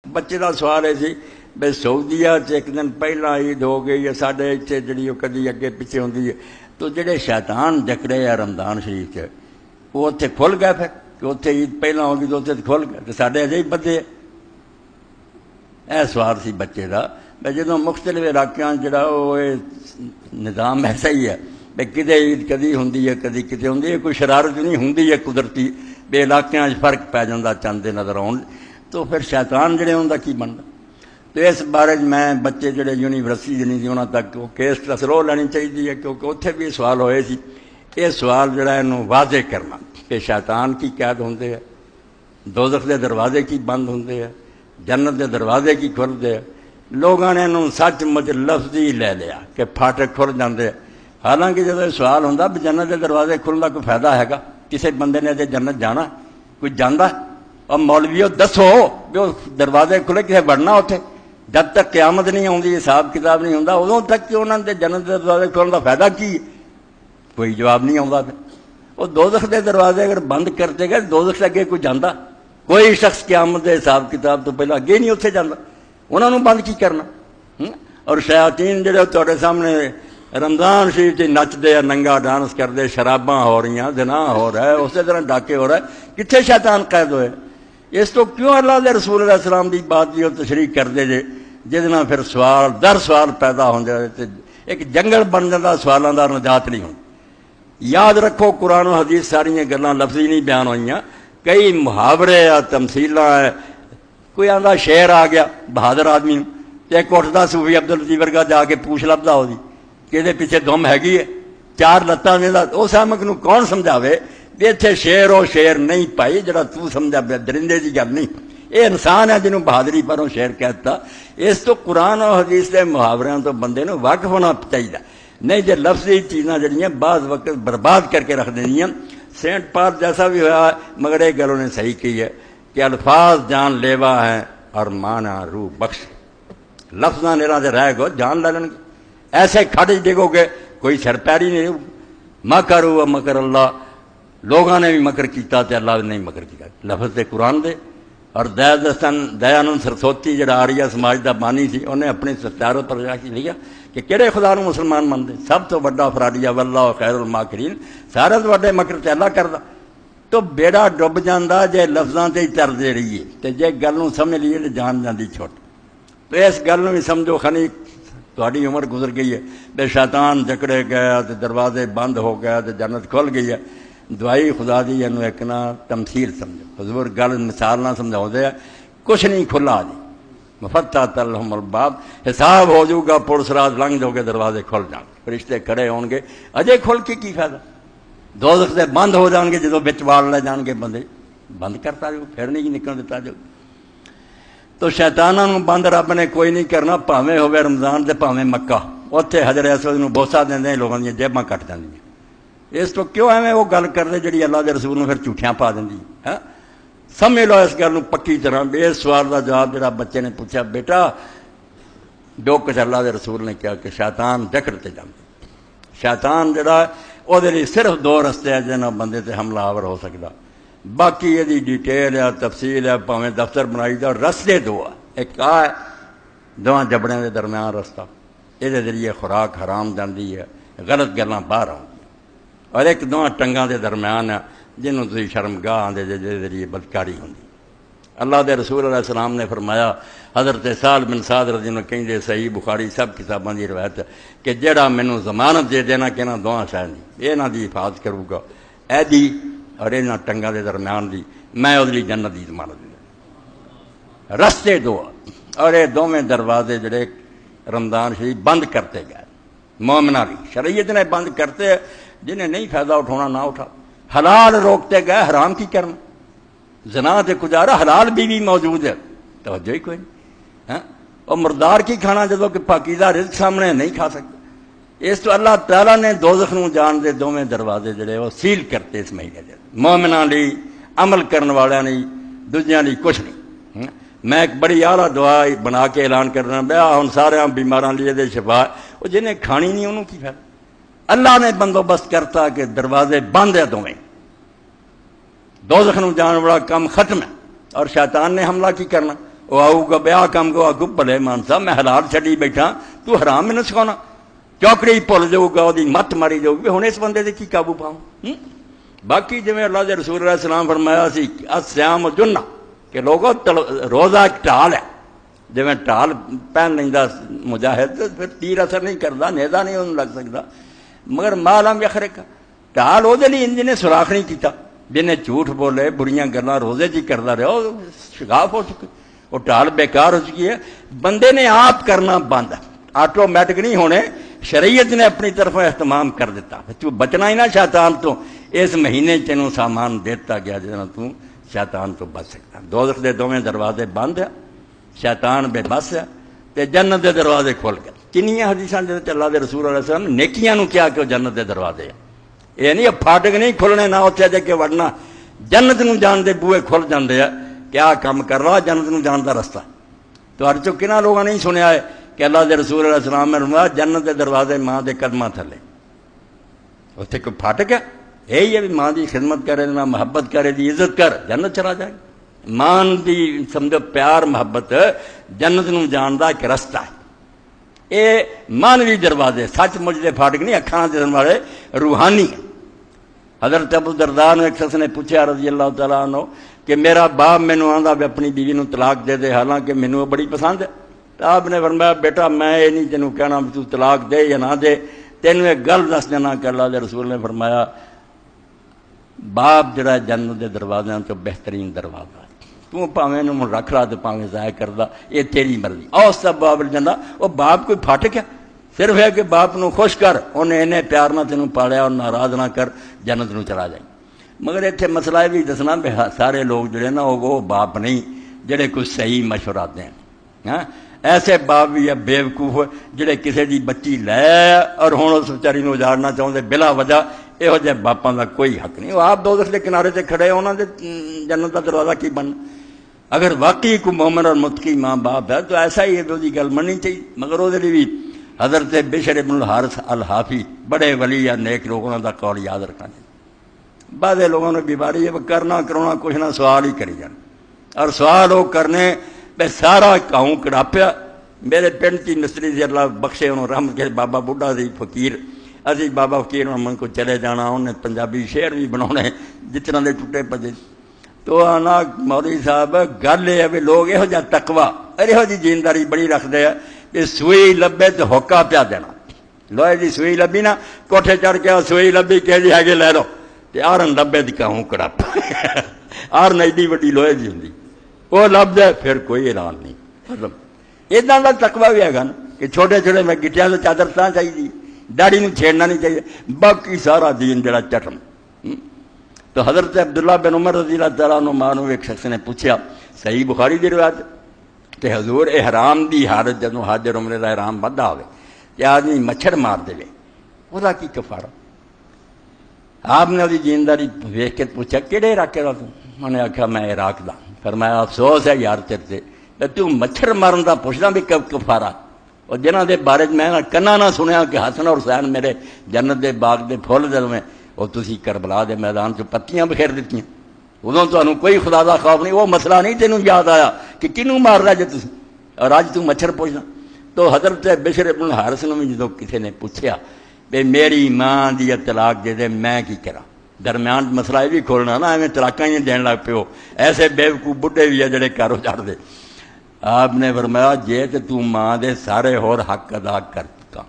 بچے کا سوال یہ سی بھائی سعودیہ ایک دن پہلا عید ہو گئی ہے، سارے اتنے جی کدی اگے پیچھے ہوتی ہے، تو جڑے شیطان جکڑے ہیں رمضان شریف وہ اتنے کھل گئے، پھر کہ اتنے عید پہلا ہوگی تو اتنے کھل گئے، تو سارے اجے ہی بدے یہ سوال سی بچے کا۔ بھائی جدو مختلف علاقوں جڑا وہ نظام ایسا ہی ہے بھائی کدے عید کدی ہوتی ہے کدی کتنے ہوتی ہے، کوئی شرارت نہیں ہوتی ہے قدرتی بے علاقوں فرق پی جاتا چاندے نظر آن، تو پھر شیطان جڑے ان کا کی بنتا۔ تو اس بارے میں بچے جڑے یونیورسٹی نہیں تھی انہوں تک وہ کیس تسرو لینی چاہیے، کیونکہ اتنے بھی سوال ہوئے سی۔ یہ سوال جڑا انہوں واضح کرنا کہ شیطان کی قید ہوندے ہے، دوزخ دے دروازے کی بند ہوندے ہیں، جنت دے دروازے کی کھلتے ہیں۔ لوگوں نے انہوں سچ مچ لفظی لے لیا کہ پھاٹک کھل جاندے ہیں، حالانکہ جب سوال ہوتا بھی جنت دے دروازے کھلنے کا کوئی فائدہ ہے گا؟ کسی بندے نے جے جنت جانا کوئی جانا؟ اور مولویوں دسو کہ وہ دروازے کھلے کسے بڑھنا اتنے؟ جب تک قیامت نہیں آتی، حساب کتاب نہیں ہوتا، ادوں تک کہ انہوں نے جنت کے دروازے کھولنے کا فائدہ کی؟ کوئی جواب نہیں آتا۔ پھر وہ دوزخ کے دروازے اگر بند کرتے گئے دوزخ سے اگے کوئی جانا؟ کوئی شخص قیامت کے حساب کتاب تو پہلے اگے نہیں اتنے جانا، انہوں نے بند کی کرنا؟ اور شیاطین جڑے تھوڑے سامنے رمضان شریف سے نچتے ہیں، ننگا ڈانس کرتے، شراباں ہو رہی ہیں، زنا ہو رہا ہے، اسی طرح ڈاکے ہو رہا ہے، کتنے شیطان قید ہوئے؟ اس تو کیوں اللہ دے رسول علیہ السلام کی بات کی تشریح کرتے جے جس پھر سوال در سوال پیدا ہو جائے، ایک جنگل بن جاتا سوالوں کا، نجات نہیں ہوتی۔ یاد رکھو قرآن و حدیث ساری گلاں لفظی نہیں بیان ہوئی، کئی محاورے آ تمثیلاں ہے۔ کوئی آدھا شعر آ گیا بہادر آدمی تو ایک اٹھتا صوفی عبداللطیف ورگا جا کے پوچھ لبدا ہو کہ پیچھے دم ہیگی ہے، چار لتاں دینا، اس احمق نو کون سمجھاوے بھی اتنے شعر و شعر نہیں پائی جڑا تو سمجھا درندے کی گل نہیں، یہ انسان ہے جنہوں بہادری پروں شعر کہتا۔ اس تو قرآن و حدیث کے محاوروں تو بندے نو واقف ہونا چاہیے، نہیں جو لفظی چیزاں جڑیاں بعض وقت برباد کر کے رکھ دینیاں۔ سینٹ پال جیسا بھی ہوا مگر ایک گل انہیں صحیح کی ہے کہ الفاظ جان لیوا ہیں اور مانا روح بخش۔ لفظاں نیراں دے رہ گو جان لے لیں گے، ایسے کھڑ ڈگو گے کوئی سر پیری نہیں رہو۔ مکروا مکر اللہ، لوگوں نے بھی مکر کیتا تے اللہ نے بھی مکر کیا۔ لفظ دے قرآن دے اور دیانند سرسوتی جڑا آریہ سماج دا بانی سی، انہیں اپنی ستارت پر جا کے لیا کہ کہڑے خدا نو مسلمان منتے، سب تو بڑا فراڈیا واللہ خیر الماکرین، سارے تو بڑے مکر تے اللہ کردا۔ تو بیڑا ڈب جاندہ جے لفظاں تے ہی تردے رہیے تے جے گل نو سمجھ لیے تے جان جاندی چھوٹ۔ تو اس گل نو بھی سمجھو خنی تھوڑی عمر گزر گئی ہے، بے شیطان جکڑے گیا تے دروازے بند ہو گیا تے جنت کھل گئی ہے۔ دعائی خدا دی انہوں ایک نا تمثیل سمجھو، حضور گل مثال نہ سمجھاؤ دے کچھ نہیں کھلا جی مفتحۃ لہم الباب، حساب ہو جاؤ گا، پولیس رات لنگ جاؤ گے، دروازے کھل جان گے، فرشتے کھڑے ہون گے، اجے کھل کے کی فائدہ؟ دوزخ سے بند ہو جان گے جدو بچ وال لے جان گے، بندے بند کرتا جو پھر نہیں نکل دیتا جو۔ تو شیطانوں بند رب نے کوئی نہیں کرنا، پاویں ہوئے رمضان تے پاویں مکہ، اتنے حضر اسود نو بوسا دیں لوگوں دیا جیباں کٹ جاندیاں۔ اس تو کیوں ایویں وہ گل کرتے جڑی اللہ دے رسول نو پھر جھوٹیاں پا دیں ہے؟ سمجھ لو اس گل پکی طرح۔ اس سوال کا جواب جڑا بچے نے پوچھا، بیٹا جو کچھ اللہ دے رسول نے کہا کہ شیطان جکڑتے جاندے، شیطان جڑا وہ صرف دو رستے ہیں جنہاں بندے تے حملہ آور ہو سکتا، باقی یہ ڈیٹیل ہے تفصیل ہے پاویں دفتر بنائی دا، رستے دو ہے۔ ایک ہے دونوں جبڑے کے درمیان رستہ، یہ ذریعے خوراک حرام جاندی ہے، غلط گلاں باہر آؤں، اور ایک دونوں ٹنگاں دے درمیان ہے جنہوں تسی شرمگاہ آندے جے ذریعے بدکاری ہوندی۔ اللہ دے رسول علیہ السلام نے فرمایا، حضرت سہل بن سعد رضی اللہ عنہ کہندے، صحیح بخاری سب کتاباں دی روایت ہے کہ جڑا مینوں ضمانت دے دینا کہ انہاں دونوں شے نہیں، یہ نہ دی حفاظت کروں گا، اے دی اور انہاں ٹنگاں دے درمیان دی، میں اس لیے جنت دی ضمانت دے۔ رستے دو اور یہ دونوں دروازے جڑے رمضان شریف بند کرتے گئے، مومناں دی شریعت نے بند کرتے، جنہیں نہیں فائدہ اٹھانا نہ اٹھا۔ حلال روکتے گئے، حرام کی کرنا؟ زنا تے گزارا، حلال بیوی موجود ہے، توجہ ہی کوئی نہیں۔ اور مردار کی کھانا جدو کہ پاکیزہ رزق سامنے نہیں کھا سکتے۔ اس تو اللہ تعالیٰ نے دوزخ نو جان دے دونوں دروازے جڑے وہ سیل کرتے اس مہینے دے، مومناں لی، عمل کرنے والوں لی، دوجیاں لی کچھ نہیں۔ میں ایک بڑی اعلیٰ دعا بنا کے اعلان کرنا پیا، ہن سارے بیماراں لیے دے شفا، وہ جنہیں کھانی نہیں انہوں کی فائدہ؟ اللہ نے بندوبست کرتا کہ دروازے بند ہے دونیں، دوزخ نو جان والا کام ختم ہے، اور شیطان نے حملہ کی کرنا؟ وہ آؤ گا بیاہ کام کو آگو بھلے مان صاحب میں حلال چڈی بیٹھا تو حرام میں نہ سکھانا چوکڑی بھول جاؤ گا وہ مت ماری جاؤ گی ہوں اس بندے سے کی قابو پاؤں باقی جی اللہ کے رسول علیہ السلام فرمایا سی الصیام جنہ کہ لوگوں روزہ ایک ٹال ہے جی ٹال پہن لینا مجاہد تو پھر تیر اثر نہیں کرتا نیزا نہیں انہوں لگ سکتا مگر مالام یخرے کا ٹال وہ جن نے سوراخ نہیں کیتا جنہیں جھوٹ بولے بڑیاں گلاں روزے جی کرتا رہا وہ شگاف ہو چکے وہ ٹال بیکار ہو چکی ہے بندے نے آپ کرنا بند آٹومیٹک نہیں ہونے شریعت نے اپنی طرف اہتمام کر دیتا تو بچنا ہی نہ شیطان تو اس مہینے تینوں سامان دیتا گیا جنا تو شیطان تو بچ سکتا دوزخ دے دونوں دروازے بند ہے شیطان بے بس ہے تے جنت دے دروازے کھول گئے کنیاں حدیثاں دے اللہ دے رسول علیہ السلام نیکیاں نو کیا کہ وہ جنت دے دروازے ہیں یہ نہیں پھاٹک نہیں کھلنے نہ اتنے جا کے وڑنا جنت نو جان دے بوئے کھل جاندے ہیں کیا کام کر رہا جنت نو جان دا رستہ تو ہر چو کنہ لوگوں نہیں سنیا ہے کہ اللہ دے رسول علیہ السلام نے فرمایا جنت دے دروازے ماں دے قدماں تھلے اتنے کوئی پھاٹک ہے یہی ہے بھی ماں دی خدمت کرے نہ محبت کرے دی عزت کر جنت چلا جائے ماں دی سمجھو پیار محبت جنت نو جان دا ایک رستہ ہے یہ مانوی دروازے سچ مجھ دے پھاٹک نہیں اکھاں دے دروازے روحانی ہے حضرت ابو درداء نے ایک شخص نے پوچھا رضی اللہ تعالیٰ عنہ کہ میرا باپ مینوں آندا بھی اپنی بیوی نو طلاق دے دے حالانکہ مینوں بڑی پسند ہے تو آپ نے فرمایا بیٹا میں یہ نہیں تینوں کہنا بھی تو طلاق دے یا نہ دے تینوں ایک گل دس دینا کہ اللہ دے رسول نے فرمایا باپ جڑا جنت دے دروازے تو بہترین دروازہ ہے تو پاویں نوں رکھ رہا تو پاویں ضائع کردا یہ تیری مرضی اور سب باب الجنہ وہ باپ کوئی پھاٹک ہے صرف ہے کہ باپ نو خوش کر انہیں انہیں پیار نہ تینوں پالیا اور ناراض نہ کر جنت نو چلا جائے مگر اتنے مسئلہ بھی دسنا بھی سارے لوگ جڑے نا وہ باپ نہیں جڑے کچھ صحیح مشورہ دیں ہاں ایسے باپ بھی ہے بیوقوف جڑے کسی دی بچی لے اور ہوں اس بیچاری نو اجاڑنا چاہتے بلا وجہ یہو جہ باپاں دا کوئی حق نہیں وہ آپ دوزخ دے کنارے تے کھڑے انہوں دے جنت دا دروازہ کی بن اگر واقعی کوئی مومن اور متقی ماں باپ ہے تو ایسا ہی ہے وہ گل مننی چاہیے مگر وہ بھی حضرت بشر بن الحارث الحافی بڑے ولی یا نیک لوگوں کا قول یاد رکھنا چاہیے بعض لوگوں نے بیماری ہے کرنا کرونا کچھ نہ سوال ہی کری جان اور سوال وہ کرنے بے سارا کاؤں کڑاپیا میرے پنڈ کی مستری سے اللہ بخشے انہوں رحمت کے بابا بڈھا سی فقیر اسی بابا فقیر من کو چلے جانا انہیں پنجابی شعر بھی بنا جتنا دے ٹوٹے پجے تو آنا مولوی صاحب گل یہ ہے بھی لوگ یہو جہاں تقوی یہو جی دینداری بڑی رکھتے ہیں کہ سوئی لبے تو ہوکا پیا دینا لوہے دی سوئی لبی نا کوٹھے چڑھ کے سوئی لبی کہ جی ہے لے لو تو آرن لبے دی کہوں کڑپ آرن ایڈی وڈی لوہے دی ہوں وہ لب جائے پھر کوئی اعلان نہیں مطلب اتنا کا تقوی بھی ہے نا کہ چھوٹے چھوٹے میں گٹیاں تو چادر تاں چاہیے داڑھی نو چھیڑنا نہیں چاہیے باقی سارا دین جڑا چٹم تو حضرت عبداللہ بن عمر رضی اللہ تعالیٰ عنہ مانو ایک شخص نے پوچھا صحیح بخاری دی روایت کہ حضور احرام دی حالت جدوں حج اور عمرے دا احرام بندھا ہوئے کہ آدمی مچھر مار دے وہ کی کفارہ آپ نے وہی دینداری ویکھ کے پوچھا کہڑے علاقے دا تو انہوں نے آخیا میں عراق دا فرمایا افسوس ہے یار تیرے سے تو مچھر مارن دا پوچھنا بھی کب کفارہ اور جنہاں دے بارے میں کنا نہ سنیا کہ حسن اور حسین میرے جنت دے باغ دے پھول دل میں وہ تسی کربلا دے میدان چ پتیاں بکھیر دیتی ادوں تمہیں کوئی خدا دا خوف نہیں وہ مسئلہ نہیں تینوں یاد آیا کہ کنوں مار رہا جی تھی اور اج تو مچھر پوچھنا تو حضرت بشر بن الحارث نے بھی جدوں کسی نے پوچھا بے میری ماں دی طلاق دے دے میں کی کرا درمیان مسئلہ یہ بھی کھولنا نا ایویں طلاقاں ہی دین لگ پیو ایسے بیوقوف بڈھے بھی ہے جڑے کارو چڑھ دے آپ نے فرمایا جے تے تو ماں دے سارے ہور حق ادا کر چکا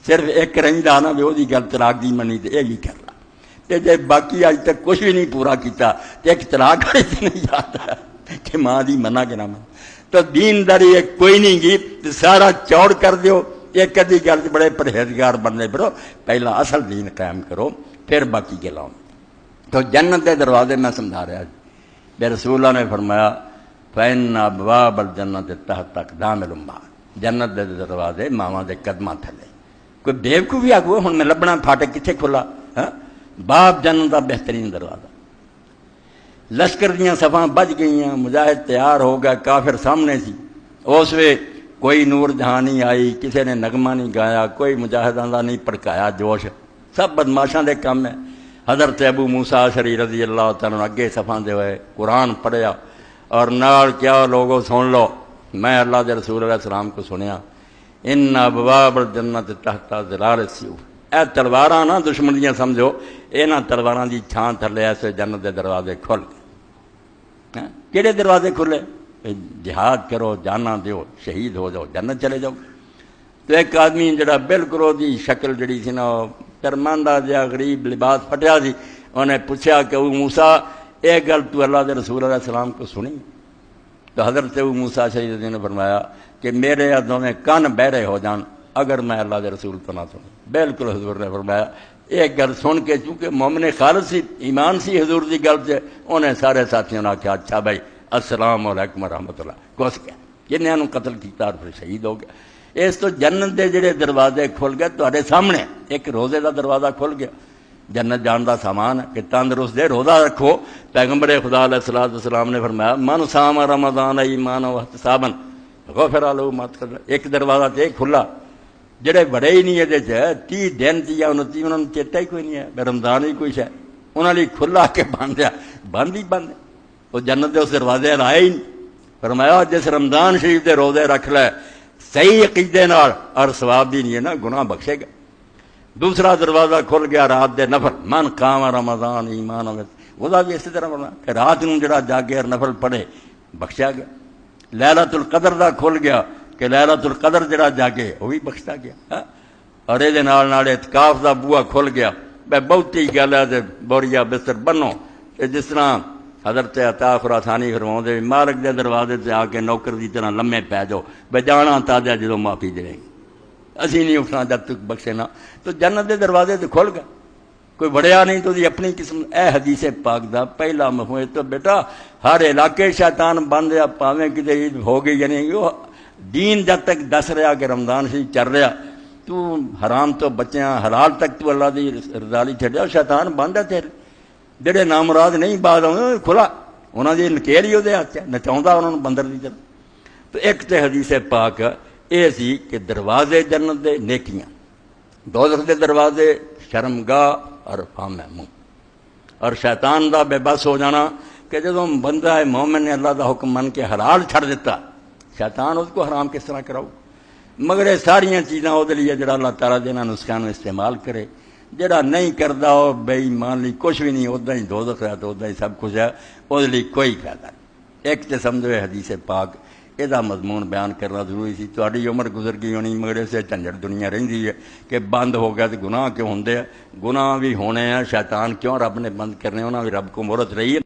صرف ایک رہندا نا بھی وہی گل طلاق دی منی تے یہی کر لا تے جے باقی اج تک کچھ بھی نہیں پورا کیتا تے ایک طلاق نہیں یاد ہے کہ ماں دی منع کے نام تو دینداری ایک کوئی نہیں گی تے سارا چوڑ کر دیو ایک ادھی گل بڑے پرہیزگار بننے پھرو پہلا اصل دین قائم کرو پھر باقی گلاؤ تو جنت کے دروازے میں سمجھا رہا بے رسول اللہ نے فرمایا فَإِنَّ أَبْوَابَ الْجَنَّةِ تَحْتَ أَقْدَامِ الْأُمَّهَاتِ جنت دے دروازے ماواں دے قدماں تھلے کوئی بیوقوف بھی آگو ہن میں لبنا پھاٹک کتنے کھلا باپ جنت دا بہترین دروازہ لشکر دیاں صفاں بج گئیاں مجاہد تیار ہو گیا کافر سامنے سی اس وے کوئی نور جہاں نہیں آئی کسی نے نغمہ نہیں گایا کوئی مجاہداں دا نہیں پڑکایا جوش سب بدماشاں دے کام ہے حضرت ابو موسیٰ اشعری رضی اللہ تعالیٰ عنہ اگے صفاں دے ہوئے قرآن پڑھیا اور نال کیا لوگوں سن لو، میں اللہ کے رسول علیہ السلام کو سنیا، ان ابواب الجنت تحت ظلال السیوف، اے تلواراں نہ دشمن دیاں سمجھو، انہاں تلواراں دی چھاں تھلے ایسے جنت دے دروازے کھل گئے۔ کہڑے دروازے کھلے؟ جہاد کرو، جانا دیو، شہید ہو جاؤ، جنت چلے جاؤ۔ تو ایک آدمی جڑا بالکل دی شکل جڑی سی نا شرمندہ جہا غریب لباس پھٹیا سی، انہیں پوچھا کہ او موسیٰ اے گل تو اللہ دے رسول علیہ السلام کو سنی؟ تو حضرت ابو موسیٰ شہید نے فرمایا کہ میرے دونوں کان بہرے ہو جان اگر میں اللہ دے رسول تو نہ سنوں۔ بالکل حضور نے فرمایا ایک گل سن کے، چونکہ مومن خالص سی، ایمان سی حضور دی گل سے، انہیں سارے ساتھیوں نے آخیا اچھا بھائی السلام علیکم ورحمۃ اللہ، کس گیا جنہوں نے قتل کیا اور پھر شہید ہو گیا۔ اس تو جنت دے جڑے دروازے کھل گئے تہاڈے سامنے، ایک روزے دا دروازہ کھل گیا، جنت جان دا سامان ہے کہ تندرست دے روزہ رکھو۔ پیغمبر خدا علیہ السلام نے فرمایا من صام رمضان ایمانا واحتسابا غفر له ما تقدم۔ ایک دروازہ تے کھلا، جڑے بڑے ہی نہیں یہ 30 دن یا 29 انہوں نے چیتا ہی کوئی نہیں ہے رمضان ہی کوئی ہے، انہوں نے کھلا کے باندھیا، بند ہی بند، وہ جنت دے اس دروازے لائے ہی نہیں۔ فرمایا جس رمضان شریف دے روزے رکھ لے صحیح عقیدے نال اور ثواب بھی نہیں ہے نا، گناہ بخشے گا۔ دوسرا دروازہ کھل گیا رات دے نفل، من قام رمضان ایمان وہ بھی اسی طرح بنا کہ رات نو جڑا جاگے اور نفل پڑھے بخشیا گیا۔ لیلۃ القدر دا کھل گیا کہ لیلۃ القدر جڑا جاگے وہ بھی بخشتا گیا۔ اور یہ اعتکاف دا بوا کھل گیا، بے بہتی گل ہے تے بوریا بستر بنو، جس طرح حضرت عطا خراسانی فرماؤں دے مالک دے دروازے سے آ کے نوکر دی طرح لمے پی جاؤ، بے جانا تازہ جدو معافی دے گی، اسی نہیں اٹھنا جب تک بخشے نہ۔ تو جنت دے دروازے تو کھل گئے، کوئی بڑھیا نہیں تو دی اپنی قسم۔ اے حدیث پاک دا پہلا مفہوم تو بیٹا ہر علاقے شیطان بند ہے، پاویں کتے عید ہو گئی یعنی وہ دین جب تک دس رہا کہ رمضان سے چل رہا، تو حرام تو بچیاں حلال تک تو اللہ دی رضا لئی چھڈیا، شیطان بند ہے تیرے۔ جڑے نامراد نہیں بعد آؤں کھلا، انہوں نے نکیل ہی وہ ہاتھ نچاؤں انہوں نے بندر دی طرح۔ تو ایک تے حدیث پاک یہ سی کہ دروازے جنت دے نیکیاں، دوزخ دے دروازے شرمگاہ اور فام منہ، اور شیطان دا بے بس ہو جانا کہ جدوں بندہ ہے مومن نے اللہ دا حکم من کے حلال چھڑ دیتا، شیطان اس کو حرام کس طرح کراؤ؟ مگر یہ ساریاں چیزاں وہ لیے جڑا اللہ تعالیٰ دینا نسخان استعمال کرے، جڑا نہیں کردا وہ بے ایمان لی کچھ بھی نہیں، ادا ہی دوزخ ہے تو ادا ہی سب کچھ ہے، وہ لیے کوئی فائدہ نہیں۔ ایک تو سمجھو حدیث پاک یہ مضمون بیان کرنا ضروری سی۔ تہاڈی عمر گزر گئی ہونی مگر اسے جھنجٹ دنیا رہندی ہے کہ بند ہو گیا تو گناہ کیوں ہوندے ہیں، گناہ بھی ہونے ہیں، شیطان کیوں رب نے بند کرنے، انہاں بھی رب کو مہرت رہی ہے۔